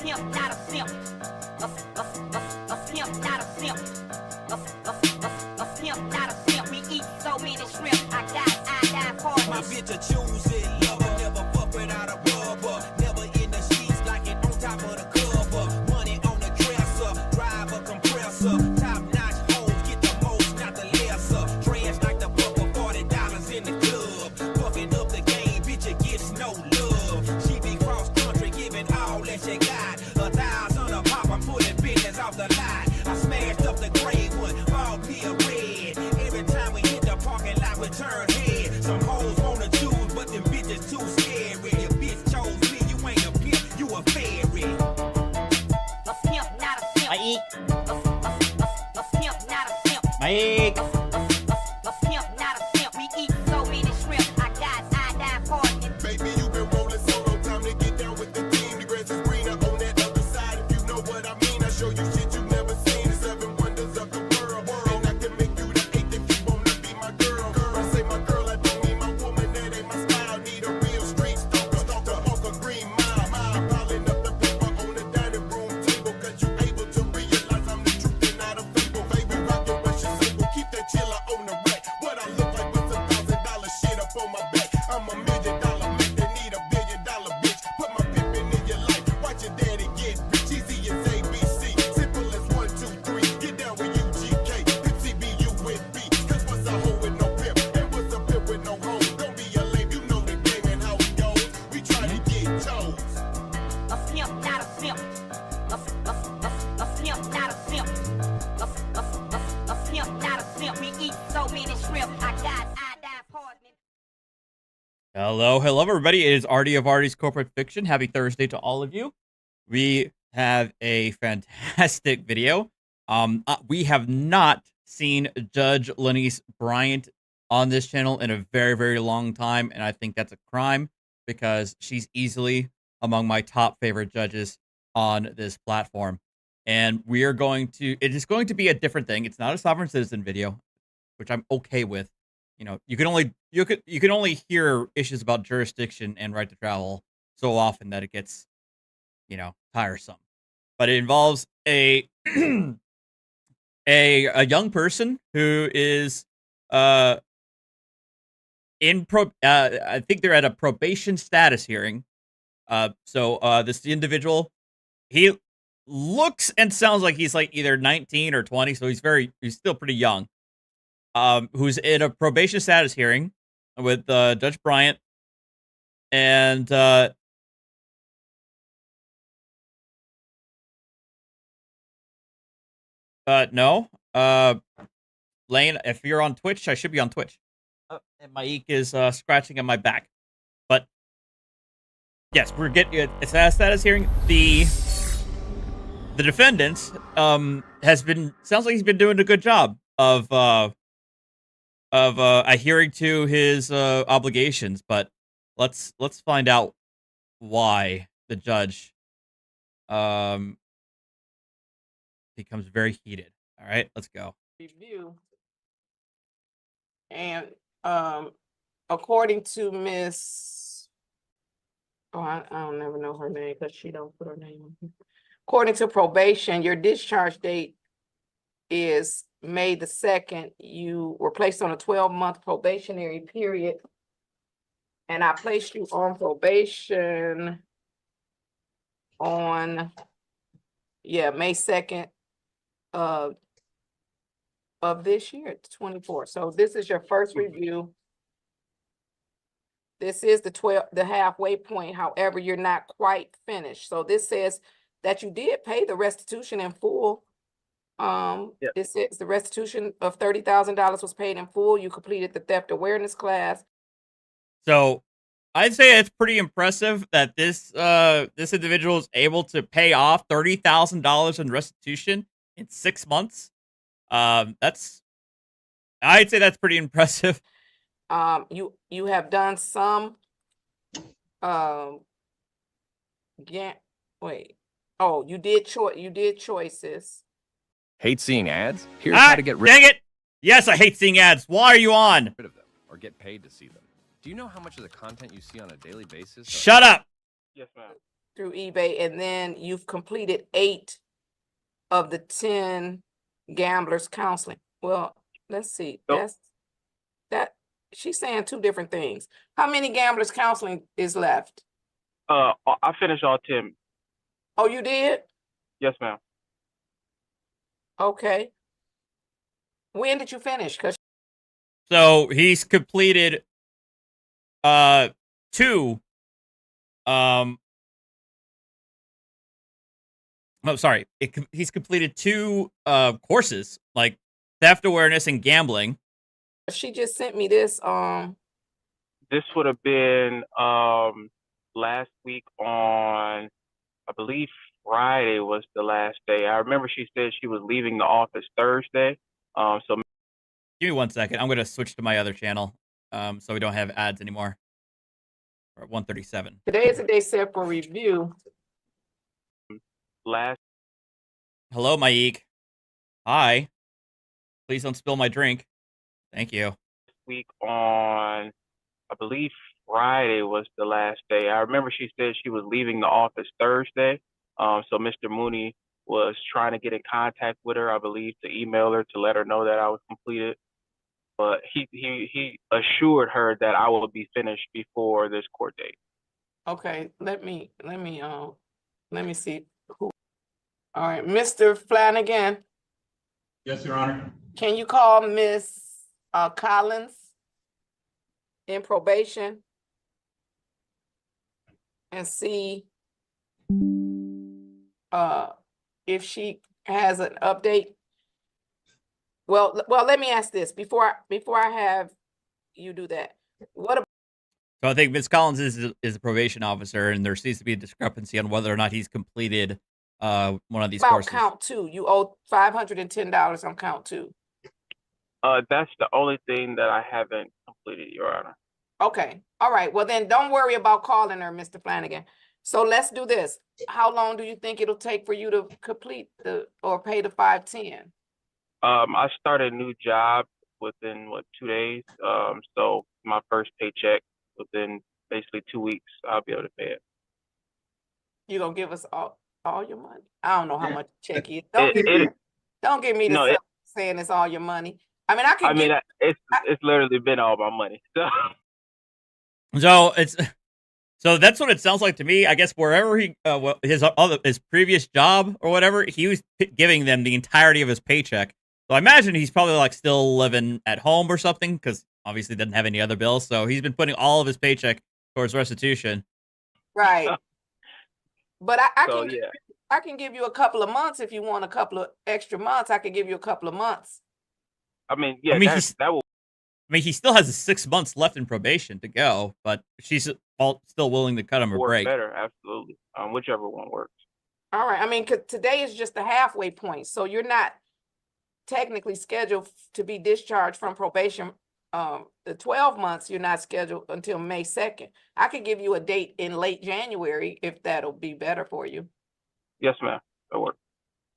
pimp, not a simp. A pimp, not a simp. A pimp, not a simp. We eat so many shrimp. I die for My bitch a choosy lover, never fuck without a rubber. Never in the sheets like it on top of the cover. Money on the dresser, drive a compressor. Top notch hoes get the most, not the lesser. Trash like the fuck for $40 in the club. Fucking up the game, bitch, it gets no love. She be cross country, giving all that she got. 1,000 a pop, I'm putting business off the lot. I smashed up the gray one, bought me a red. Every time we hit the parking lot, we turn head. Some hoes wanna choose, but them bitches too scary. Your bitch chose me, you ain't a pimp, you a fairy. a pimp, not a simp. Mike. A pimp, not a simp. Mike. A pimp, not a simp. We eat so many shrimp. I die for it. Baby, you been rolling solo, time to get down with the team. The grass is greener on that other side, if you know what I mean. I show you shit you never seen, the 7 wonders of the world. And I can make you the 8th if you wanna be my girl. I say my girl, I don't mean my woman, that ain't my style. Need a real street stalker, to walk a green mile. Piling up the paper on the dining room table, cause you able to realize I'm the truth and not a fable. Baby, rock your Russian sable, keep that chiller on the rack. What I look like with $1,000 shit up on my back. I'm $1 million man that need $1 billion bitch. Put my pimpin' in your life, watch your daddy get rich. Easy as ABC, simple as 1, 2, 3. Get down with UGK, Pimp CBU with B. Cause what's a hoe with no pimp, and what's a pimp with no hoe? Don't be a lame, you know the game and how it goes. We try to get chose. A pimp, not a simp. A pimp, not a simp. A pimp, not a simp. We eat so many shrimp. I die for it. Hello, everybody. It is Artie of Artie's Corporate Fiction. Happy Thursday to all of you. We have a fantastic video. We have not seen Judge Lenny's Bryant on this channel in a very, very long time, and I think that's a crime because she's easily among my top favorite judges on this platform. And we are going to, it is going to be a different thing. It's not a sovereign citizen video, which I'm okay with. You know, you can only hear issues about jurisdiction and right to travel so often that it gets, you know, tiresome. But it involves a a young person who is I think they're at a probation status hearing. So this individual, he looks and sounds like he's like either 19 or 20, so he's still pretty young. Who's in a probation status hearing with Judge Bryant, and no, Lane, if you're on Twitch, I should be on Twitch. And Mike is scratching at my back, but yes, we're getting it's a status hearing. The defendant sounds like he's been doing a good job of adhering to his obligations, but let's find out why the judge becomes very heated. All right, let's go. Review. And according to Miss, I don't never know her name because she don't put her name on here. According to probation, your discharge date is May the 2nd. You were placed on a 12-month probationary period, and I placed you on probation on May 2nd of this year, 24. So this is your first review. This is the halfway point. However, you're not quite finished. So this says that you did pay the restitution in full. It says the restitution of $30,000 was paid in full. You completed the theft awareness class. So I'd say it's pretty impressive that this individual is able to pay off $30,000 in restitution in 6 months. I'd say that's pretty impressive. You have done some you did choices. Hate seeing ads? Here's how to get rid Dang it! Yes, I hate seeing ads. Why are you on? of them, or get paid to see them. Do you know how much of the content you see on a daily basis? Shut up! Yes, ma'am. through eBay, and then you've completed 8 of the 10 gamblers counseling. Well, let's see. Nope. She's saying 2 different things. How many gamblers counseling is left? I finished all 10. Oh, you did? Yes, ma'am. Okay. When did you finish? Because So he's completed 2 he's completed 2 courses, like theft awareness and gambling. she just sent me this. This would have been last week on, I believe Friday was the last day. I remember she said she was leaving the office Thursday. So Give me 1 second. I'm gonna switch to my other channel, so we don't have ads anymore. We're at 137. Today is a day set for review. last Hello, Maik. Hi. Please don't spill my drink. Thank you. week on, I believe Friday was the last day. I remember she said she was leaving the office Thursday. So Mr. Mooney was trying to get in contact with her, I believe, to email her to let her know that I was completed. But he assured her that I will be finished before this court date. Okay, let me see who. All right, Mr. Flanagan, Yes, Your Honor. can you call Miss Collins in probation and see if she has an update? Well, let me ask this before I have you do that. What about So I think Ms. Collins is a probation officer, and there seems to be a discrepancy on whether or not he's completed one of these courses. count 2? You owe $510 on count 2. That's the only thing that I haven't completed, Your Honor. Okay, all right. Well, then don't worry about calling her, Mr. Flanagan. So let's do this. How long do you think it'll take for you to complete or pay the $510? I started a new job within 2 days. So my first paycheck within basically 2 weeks, I'll be able to pay it. You gonna give us all your money? I don't know how much the check is. Don't give me the No, stuff saying it's all your money. I mean, it's literally been all my money. So so that's what it sounds like to me. I guess wherever his previous job or whatever, he was giving them the entirety of his paycheck. So I imagine he's probably like still living at home or something, because obviously doesn't have any other bills. So he's been putting all of his paycheck towards restitution. Right. But I So, can give you a couple of months if you want a couple of extra months. I can give you a couple of months. I mean, yeah, I mean, that will. I mean, he still has 6 months left in probation to go, but she's still willing to cut him a work break. better, absolutely. Whichever one works. All right. I mean, 'cause today is just the halfway point, so you're not technically scheduled to be discharged from probation. The 12 months, you're not scheduled until May 2nd. I could give you a date in late January if that'll be better for you. Yes, ma'am. That works.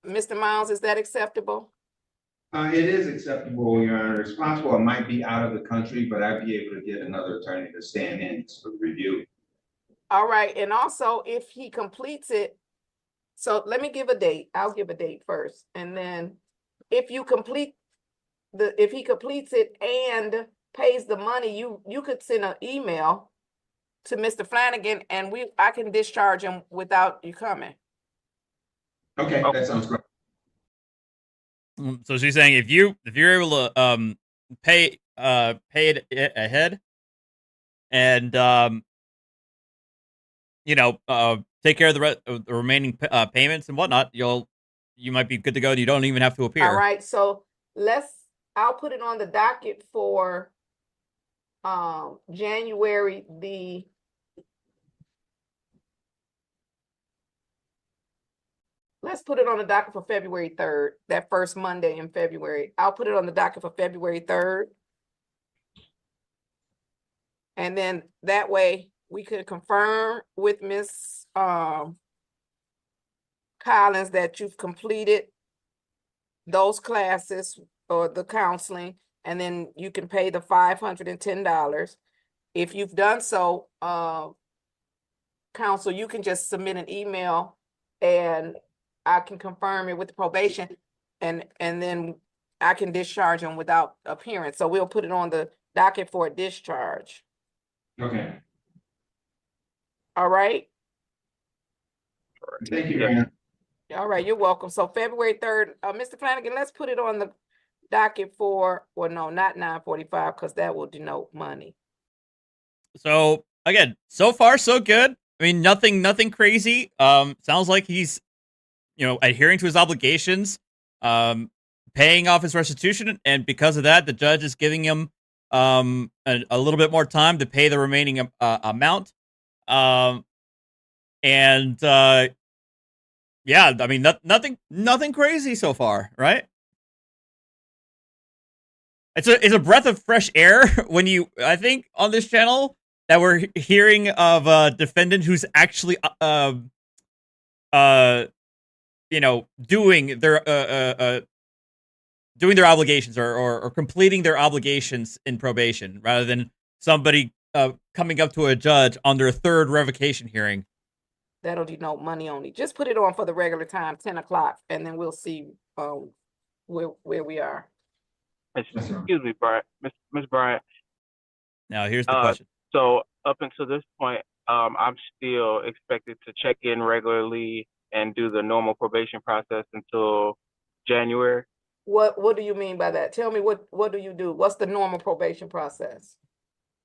Mr. Miles, is that acceptable? It is acceptable, Your Honor. It's possible I might be out of the country, but I'd be able to get another attorney to stand in for review. All right. And also, if he completes it, so let me give a date. I'll give a date first. And then if he completes it and pays the money, you could send an email to Mr. Flanagan and I can discharge him without you coming. Okay, Okay. that sounds great. So she's saying if you're able to pay it ahead and take care of the remaining payments and whatnot, you might be good to go. And you don't even have to appear. All right, so I'll put it on the docket for January let's put it on the docket for February 3rd, that first Monday in February. I'll put it on the docket for February 3rd. And then that way we could confirm with Ms. Collins that you've completed those classes or the counseling, and then you can pay the $510. If you've done so, counsel, you can just submit an email and I can confirm it with the probation and then I can discharge him without appearance. So we'll put it on the docket for a discharge. Okay, All right? thank you, Yeah. Aaron. All right, you're welcome. So February 3rd, Mr. Flanagan, let's put it on the docket for, well, no, not 9:45, because that will denote money. So again, so far so good. I mean, nothing crazy. Sounds like he's, adhering to his obligations, paying off his restitution, and because of that, the judge is giving him a little bit more time to pay the remaining amount. Yeah, I mean, nothing crazy so far, right? It's a breath of fresh air when I think on this channel that we're hearing of a defendant who's actually doing their obligations or completing their obligations in probation rather than somebody coming up to a judge on their third revocation hearing. That'll denote money only. Just put it on for the regular time, 10 o'clock, and then we'll see where we are. Excuse me, Bryant. Miss Bryant. Now, here's the question. So up until this point, I'm still expected to check in regularly and do the normal probation process until January. What do you mean by that? Tell me what do you do? What's the normal probation process?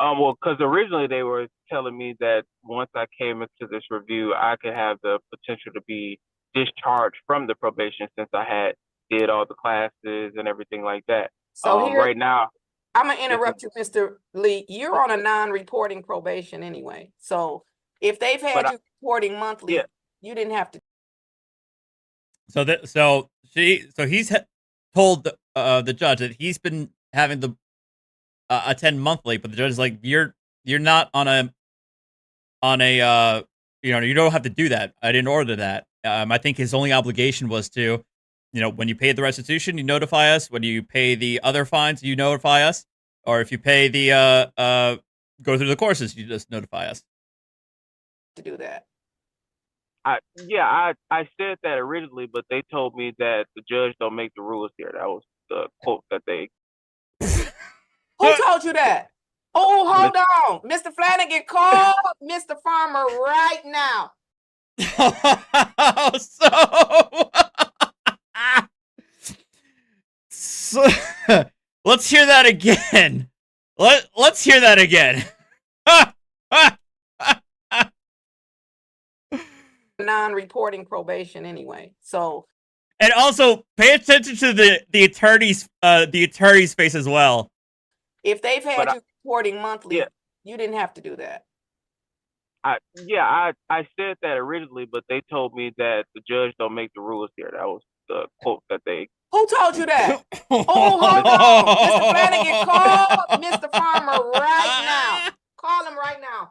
Well, because originally they were telling me that once I came into this review, I could have the potential to be discharged from the probation since I did all the classes and everything like that. So here, right now, I'm gonna interrupt you, Mr. Lee. You're on a non-reporting probation anyway. So if they've had you reporting monthly, yeah. you didn't have to. So he's told the judge that he's been having to attend monthly, but the judge is like, you're not on a you don't have to do that. I didn't order that. I think his only obligation was to, when you pay the restitution, you notify us. When you pay the other fines, you notify us. Or if you pay the go through the courses, you just notify us. To do that. I said that originally, but they told me that the judge don't make the rules here. That was the quote that they. Who told you that? Oh, hold on. Mr. Flanagan, call Mr. Farmer right now. So let's hear that again. Let's hear that again. Non-reporting probation anyway. So, and also pay attention to the attorney's face as well. If they've had you reporting monthly, yeah. You didn't have to do that. I said that originally, but they told me that the judge don't make the rules here. That was the quote that they. Who told you that? Oh, hold on. Mr. Flanagan, call Mr. Farmer right now. Call him right now.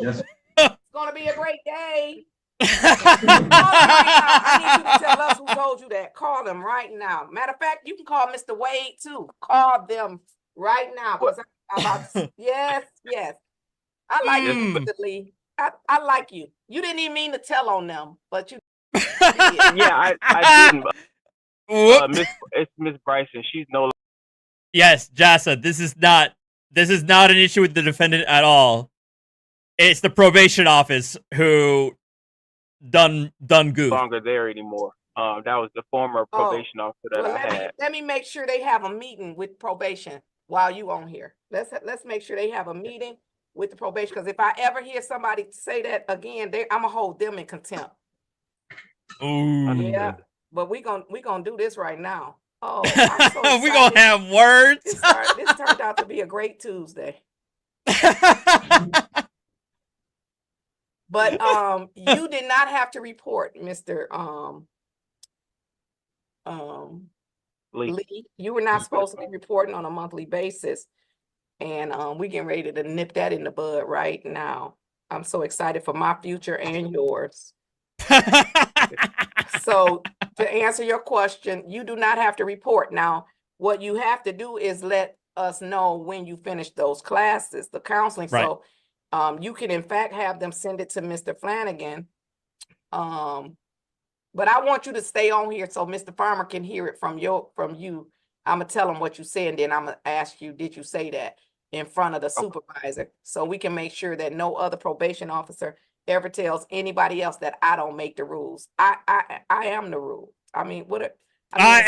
Yes. It's gonna be a great day. Call him right now. I need you to tell us who told you that. Call them right now. Matter of fact, you can call Mr. Wade too. Call them right now. Yes. I like you, Mr. Lee. I like you. You didn't even mean to tell on them, but you did. Yeah, I didn't. It's Miss Bryson. She's no longer. Yes, Jassa, this is not an issue with the defendant at all. It's the probation office who done goof. Longer there anymore. That was the former probation officer that I had. Let me make sure they have a meeting with probation while you on here. Let's make sure they have a meeting with the probation, because if I ever hear somebody say that again, I'm gonna hold them in contempt. Ooh. Yeah, but we gonna do this right now. Oh, I'm so we gonna have words. This turned out to be a great Tuesday. But you did not have to report, Mr. Lee. You were not supposed to be reporting on a monthly basis. And we getting ready to nip that in the bud right now. I'm so excited for my future and yours. So to answer your question, you do not have to report. Now, what you have to do is let us know when you finish those classes, the counseling. Right. So You can in fact have them send it to Mr. Flanagan. But I want you to stay on here so Mr. Farmer can hear it from you. I'm gonna tell him what you said, and then I'm gonna ask you, did you say that in front of the supervisor? So we can make sure that no other probation officer ever tells anybody else that I don't make the rules. I am the rule. I mean, I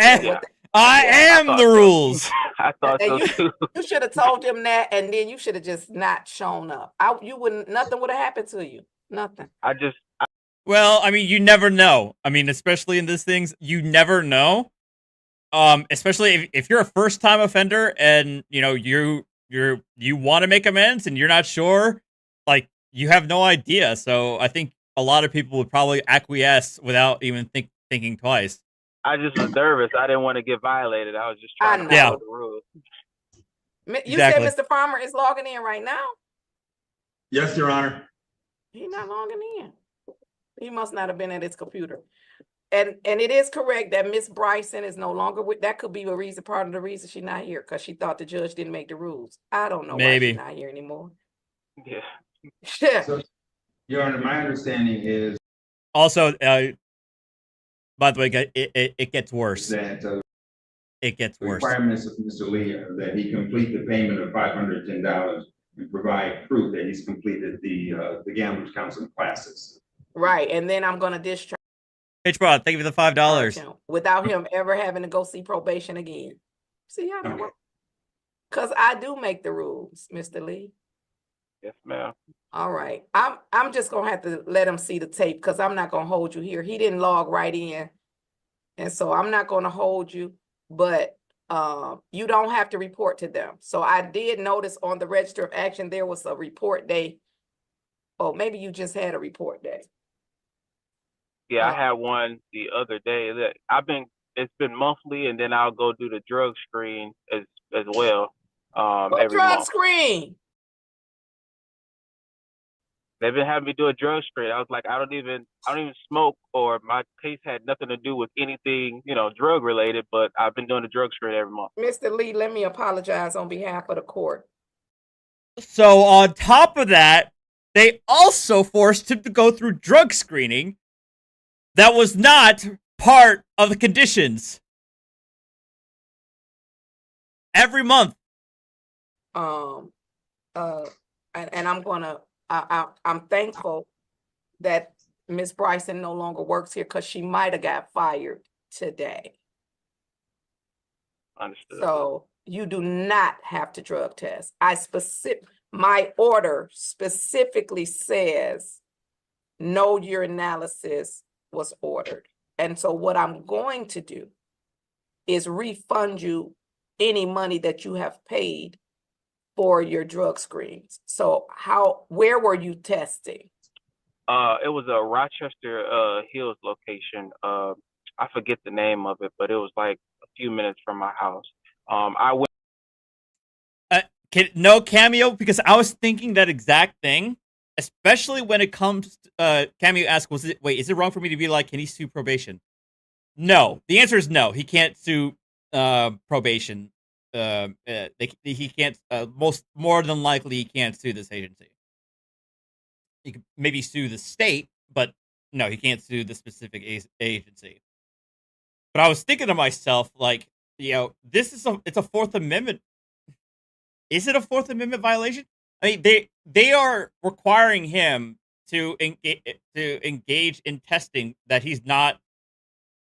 am thought the so. rules. I thought so And too. you should have told him that, and then you should have just not shown up. Nothing would have happened to you. Nothing. Well, I mean, you never know. I mean, especially in these things, you never know. Especially if you're a first time offender and you know you want to make amends and you're not sure, like you have no idea. So I think a lot of people would probably acquiesce without even thinking twice. I just was nervous. I didn't want to get violated. I was just I trying to know. follow the rules. You Exactly. said Mr. Farmer is logging in right now? Yes, Your Honor. He's not logging in. He must not have been at his computer. And it is correct that Miss Bryson is no longer with. That could be a reason, part of the reason she's not here, because she thought the judge didn't make the rules. I don't know why she's not here anymore. Yeah. Yeah. So, Your Honor, my understanding is Also, by the way, it gets worse. that It gets the worse. requirements of Mr. Lee are that he complete the payment of $510 and provide proof that he's completed the Gamblers Council classes. Right, and then I'm gonna discharge H-Bot, thank you for the $5. him without him ever having to go see probation again. See how that Okay. works? Because I do make the rules, Mr. Lee. Yes, ma'am. All right, I'm just gonna have to let him see the tape because I'm not gonna hold you here. He didn't log right in, and so I'm not gonna hold you. But you don't have to report to them. So I did notice on the register of action there was a report day. Oh, maybe you just had a report day. Yeah, I had one the other day that it's been monthly, and then I'll go do the drug screen as well. What Every drug month. screen? They've been having me do a drug screen. I was like, I don't even smoke, or my case had nothing to do with anything, drug related, but I've been doing a drug screen every month. Mr. Lee, let me apologize on behalf of the court. So on top of that, they also forced him to go through drug screening that was not part of the conditions. Every month. And I'm thankful that Miss Bryson no longer works here because she might have got fired today. Understood. So you do not have to drug test. My order specifically says no urinalysis was ordered. And so what I'm going to do is refund you any money that you have paid for your drug screens. So where were you testing? It was a Rochester Hills location. I forget the name of it, but it was like a few minutes from my house. I went. No Cameo, because I was thinking that exact thing, especially when it comes to, Cameo asked, is it wrong for me to be like, can he sue probation? No. The answer is no. He can't sue probation. He can't, more than likely he can't sue this agency. He could maybe sue the state, but no, he can't sue the specific agency. But I was thinking to myself, like, it's a Fourth Amendment. Is it a Fourth Amendment violation? I mean, they are requiring him to engage in testing that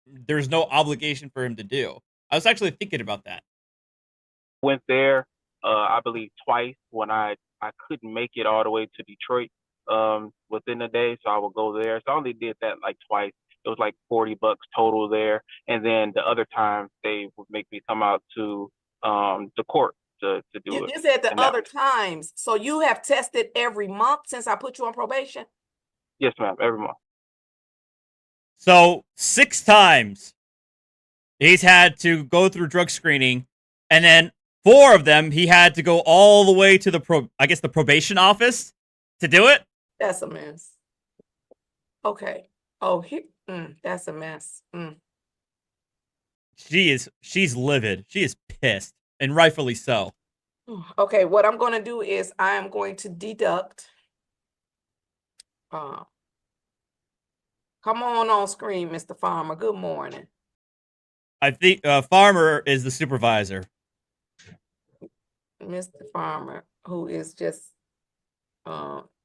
there's no obligation for him to do. I was actually thinking about that. Went there, I believe twice when I couldn't make it all the way to Detroit within a day, so I would go there. So I only did that like twice. It was like $40 total there, and then the other time they would make me come out to the court to do it. You said the other times. So you have tested every month since I put you on probation? Yes, ma'am, every month. So 6 times he's had to go through drug screening, and then 4 of them he had to go all the way to the probation office to do it. That's a mess. Okay. Oh, that's a mess. She's livid. She is pissed, and rightfully so. Okay, what I'm going to do is I am going to deduct Come on screen, Mr. Farmer. Good morning. I think Farmer is the supervisor. Mr. Farmer, who is just,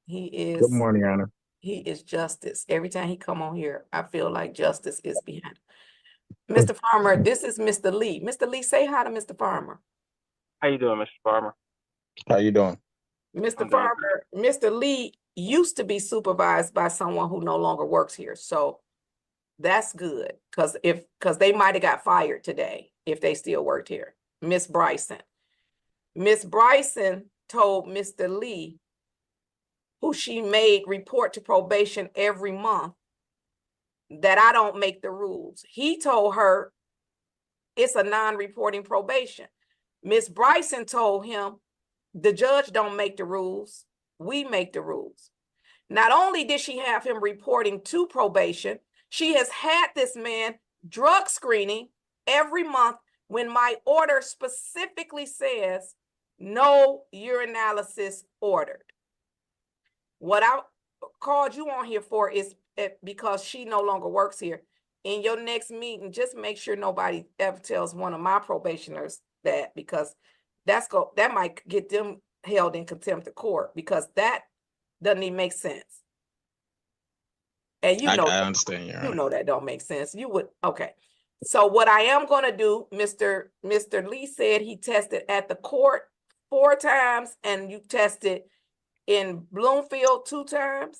he is. Good morning, Your Honor. He is justice. Every time he come on here, I feel like justice is behind him. Mr. Farmer, this is Mr. Lee. Mr. Lee, say hi to Mr. Farmer. How you doing, Mr. Farmer? How you doing? Mr. I'm doing Farmer, Mr. Lee used to be supervised by someone who no longer works here. So that's good. Because they might have got fired today if they still worked here. Miss Bryson. Miss Bryson told Mr. Lee, who she made report to probation every month, that I don't make the rules. He told her it's a non-reporting probation. Miss Bryson told him the judge don't make the rules, we make the rules. Not only did she have him reporting to probation, she has had this man drug screening every month when my order specifically says no urinalysis ordered. What I called you on here for is because she no longer works here. In your next meeting, just make sure nobody ever tells one of my probationers that, because that might get them held in contempt of court, because that doesn't even make sense. And I understand, Your Honor. you know that don't make sense. You would, okay. So what I am going to do, Mr. Lee said he tested at the court 4 times, and you tested in Bloomfield 2 times?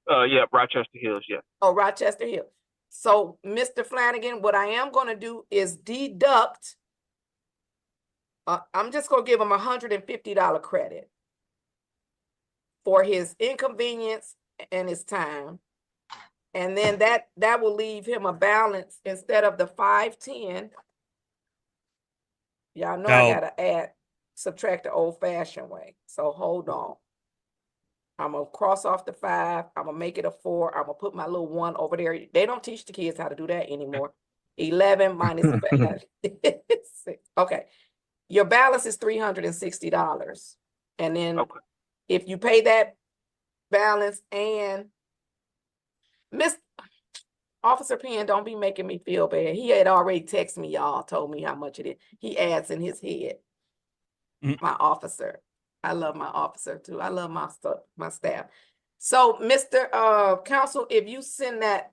Yeah, Rochester Hills, yeah. Oh, Rochester Hill. So, Mr. Flanagan, what I am going to do is deduct. I'm just going to give him $150 credit for his inconvenience and his time. And then that will leave him a balance instead of the 510. Y'all know I gotta subtract the old-fashioned way. So hold on. I'm gonna cross off the 5. I'm gonna make it a 4. I'm gonna put my little 1 over there. They don't teach the kids how to do that anymore. 11 minus 5. 6. Okay. Your balance is $360. And then if you pay that balance, and Miss Officer Penn, don't be making me feel bad. He had already texted me, y'all, told me how much it is. He adds in his head. My officer. I love my officer too. I love my staff. So, Mr. Counsel, if you send that,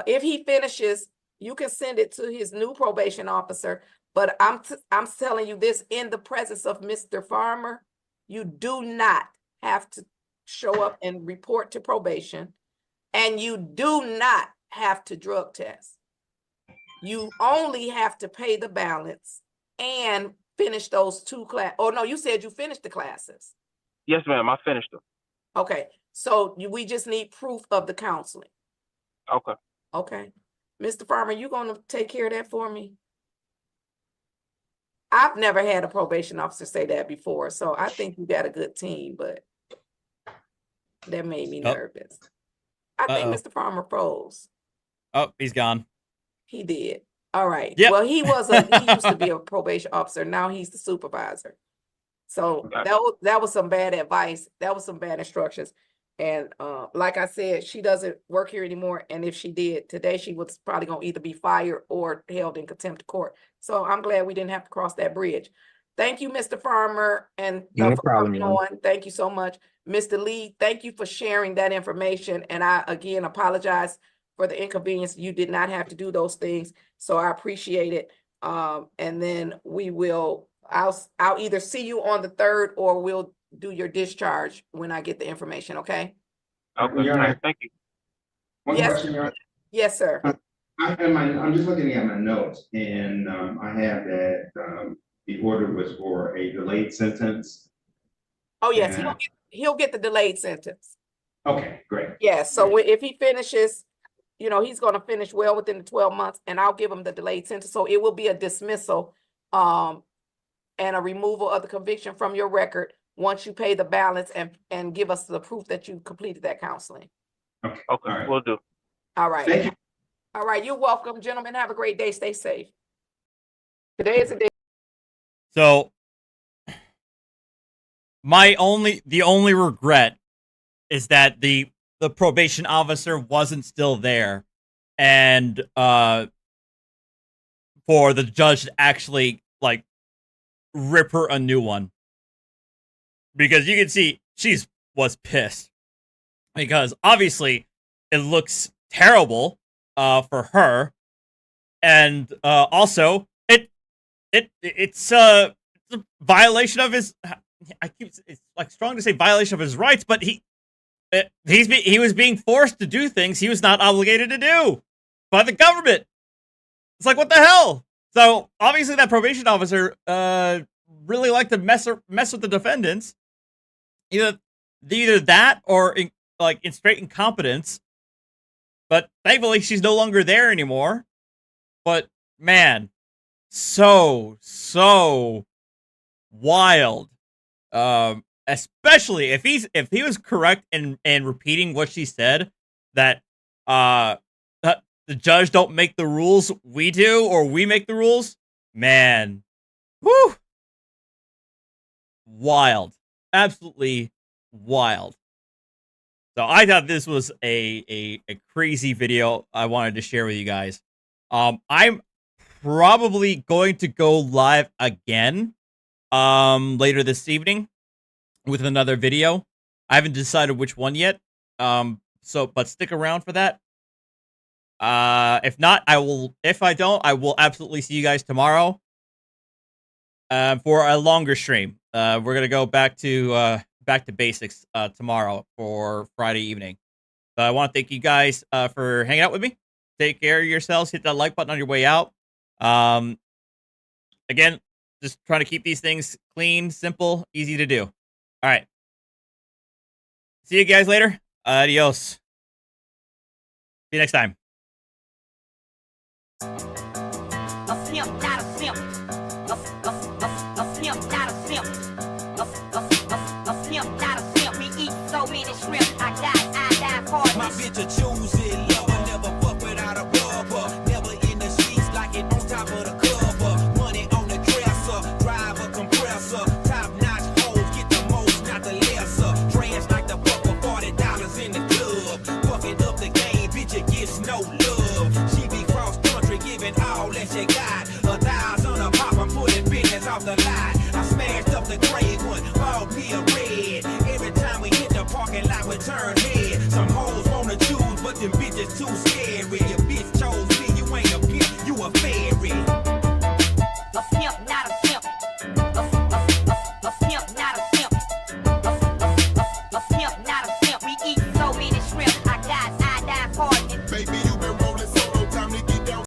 if he finishes, you can send it to his new probation officer. But I'm telling you this in the presence of Mr. Farmer, you do not have to show up and report to probation, and you do not have to drug test. You only have to pay the balance and finish those 2 classes. Oh, no, you said you finished the classes. Yes, ma'am, I finished them. Okay, so we just need proof of the counseling. Okay. Okay. Mr. Farmer, you going to take care of that for me? I've never had a probation officer say that before, so I think you got a good team, but that made me nervous. I think Mr. Farmer froze. Oh, he's gone. He did. All right. Yep. Well, he used to be a probation officer. Now he's the supervisor. So that was some bad advice. That was some bad instructions. And like I said, she doesn't work here anymore. And if she did today, she was probably going to either be fired or held in contempt of court. So I'm glad we didn't have to cross that bridge. Thank you, Mr. Farmer. And No problem, man. thank you so much. Mr. Lee, thank you for sharing that information. And I, again, apologize for the inconvenience. You did not have to do those things. So I appreciate it. And then I'll either see you on the 3rd, or we'll do your discharge when I get the information. Okay. Okay. Your Honor, Thank you. one Yes. question, Your Honor. Yes, sir. I'm just looking at my notes, and I have that the order was for a delayed sentence. Oh, yes, Yeah. he'll get the delayed sentence. Okay, great. Yeah, so if he finishes, he's going to finish well within the 12 months, and I'll give him the delayed sentence. So it will be a dismissal and a removal of the conviction from your record once you pay the balance and give us the proof that you completed that counseling. Okay, Okay, all right. we'll do. All right. Thank you. All right, you're welcome, gentlemen. Have a great day. Stay safe. Today is a day. So the only regret is that the the probation officer wasn't still there, and for the judge to actually like rip her a new one, because you can see was pissed, because obviously it looks terrible for her, and also it's a violation of his. It's like strong to say violation of his rights, but he was being forced to do things he was not obligated to do by the government. It's like, what the hell? So obviously that probation officer really liked to mess with the defendants. Either that or in straight incompetence. But thankfully she's no longer there anymore. But man, so wild. Especially if he was correct in repeating what she said, that the judge don't make the rules, we do, or we make the rules. Man, whoo, wild, absolutely wild. So I thought this was a crazy video I wanted to share with you guys. I'm probably going to go live again later this evening with another video. I haven't decided which one yet. But stick around for that. If not, if I don't, I will absolutely see you guys tomorrow for a longer stream. We're gonna go back to basics tomorrow for Friday evening. So I want to thank you guys for hanging out with me. Take care of yourselves. Hit that like button on your way out. Again, just trying to keep these things clean, simple, easy to do. All right. See you guys later. Adios. See you next time. A simp, not a simp. A simp, not a simp. A simp, not a simp. We eat so many shrimp. I die for My it. bitch a choosy lover, never fuck without a rubber. Never in the sheets like it on top of the cover. Money on the dresser, drive a compressor. Top notch hoes, get the most, not the lesser. Trans like the buck for $40 in the club. Fucking up the game, bitch, it gets no love. She be cross country, giving all that she got.